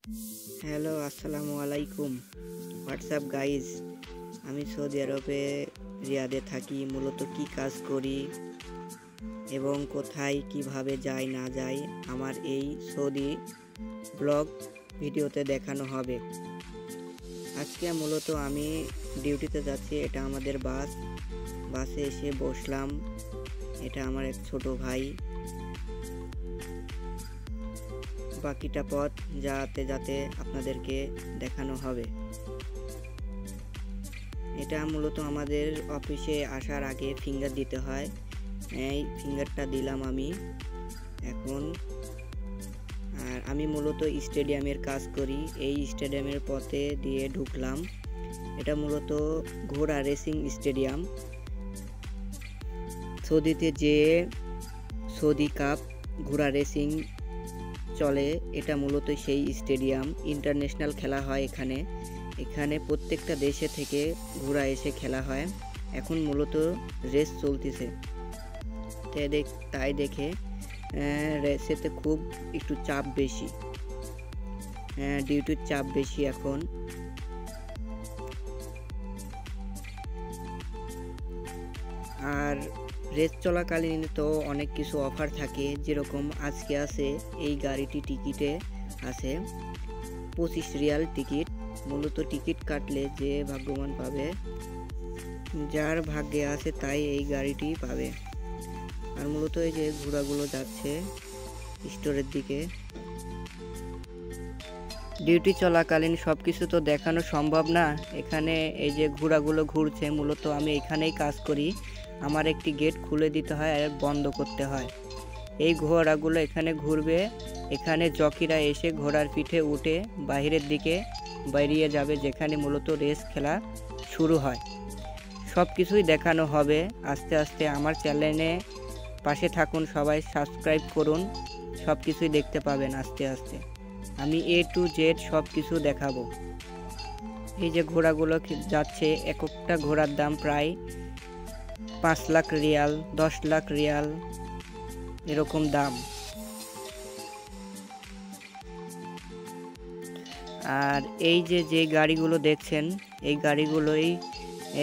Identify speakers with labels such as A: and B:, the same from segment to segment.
A: Hello, আসসালামু আলাইকুম। WhatsApp guys, আমি সৌদি আরবে রিয়াদে থাকি। মূলত কি কাজ করি এবং কোথায় কিভাবে যাই না যাই আমার এই সৌদি ব্লগ ভিডিওতে দেখানো হবে। আজকে মূলত আমি ডিউটিতে যাচ্ছি। এটা আমাদের বাসে এসে বসলাম। এটা আমার এক ছোট ভাই। বাকিটা পথ যাতে আপনাদেরকে দেখানো হবে। এটা মূলত আমাদের অফিসে আসার আগে ফিঙ্গার দিতে হয়। এই ফিঙ্গারটা দিলাম আমি এখন। আর আমি মূলত স্টেডিয়ামের কাজ করি। এই স্টেডিয়ামের পথে দিয়ে ঢুকলাম। এটা মূলত ঘোড়া রেসিং স্টেডিয়াম। সৌদিতে যে সৌদি কাপ ঘোড়া রেসিং চলে, এটা মূলত সেই স্টেডিয়াম। ইন্টারন্যাশনাল খেলা হয় এখানে প্রত্যেকটা দেশে থেকে ঘোড়া এসে খেলা হয়। এখন মূলত রেস চলতেছে, তাই দেখে রেসেতে খুব একটু চাপ বেশি, ডিউটির চাপ বেশি এখন। আর রেস চলাকালীন তো অনেক কিছু অফার থাকে, যেরকম আজকে আছে এই গাড়িটি টিকিটে আছে 25 রিয়াল টিকিট। মূলত টিকিট কাটলে যে ভাগ্যবান পাবে, যার ভাগ্যে আছে তাই এই গাড়িটি পাবে। আর মূলত এই যে ঘোড়াগুলো যাচ্ছে স্টোরের দিকে। ডিউটি চলাকালীন সব কিছু তো দেখানো সম্ভব না। এখানে এই যে ঘোড়াগুলো ঘুরছে, মূলত আমি এখানেই কাজ করি। আমার একটি গেট খুলে দিতে হয় আর বন্ধ করতে হয়। এই ঘোড়াগুলো এখানে ঘুরবে। এখানে জকিরা এসে ঘোড়ার পিঠে উঠে বাইরের দিকে বেরিয়ে যাবে, যেখানে মূলত রেস খেলা শুরু হয়। সব কিছুই দেখানো হবে আস্তে আস্তে। আমার চ্যানেলে পাশে থাকুন, সবাই সাবস্ক্রাইব করুন। সব কিছুই দেখতে পাবেন আস্তে আস্তে। আমি A to Z সব কিছু দেখাবো। এই যে ঘোড়াগুলো যাচ্ছে, এক একটা ঘোড়ার দাম প্রায় 5 লাখ রিয়াল, 10 লাখ রিয়াল এরকম দাম। আর এই যে গাড়িগুলো দেখছেন, এই গাড়িগুলোই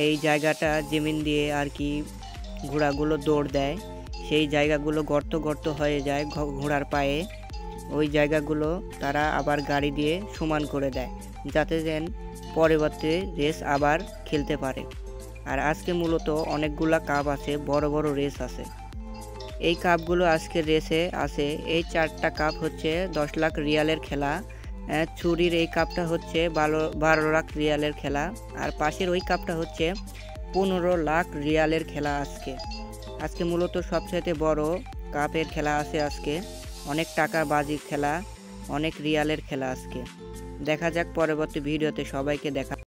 A: এই জায়গাটা জমিন দিয়ে আর কি ঘোড়াগুলো দৌড় দেয়। সেই জায়গাগুলো গর্ত হয়ে যায় ঘোড়ার পায়ে। ওই জায়গাগুলো তারা আবার গাড়ি দিয়ে সমান করে দেয়, যাতে যেন পরবর্তী রেস আবার খেলতে পারে। আর আজকে মূলত অনেকগুলা কাপ আছে, বড় বড় রেস আছে। এই কাপগুলো আজকে রেসে আছে। এই 4টা কাপ হচ্ছে 10 লাখ রিয়ালের খেলা। ছুরির এই কাপটা হচ্ছে 12 লাখ রিয়ালের খেলা। আর পাশের ওই কাপটা হচ্ছে 15 লাখ রিয়ালের খেলা। আজকে মূলত সবচেয়ে বড় কাপের খেলা আছে আজকে। অনেক টাকার বাজির খেলা, অনেক রিয়ালের খেলা আজকে। দেখা যাক পরবর্তী ভিডিওতে। সবাইকে দেখা।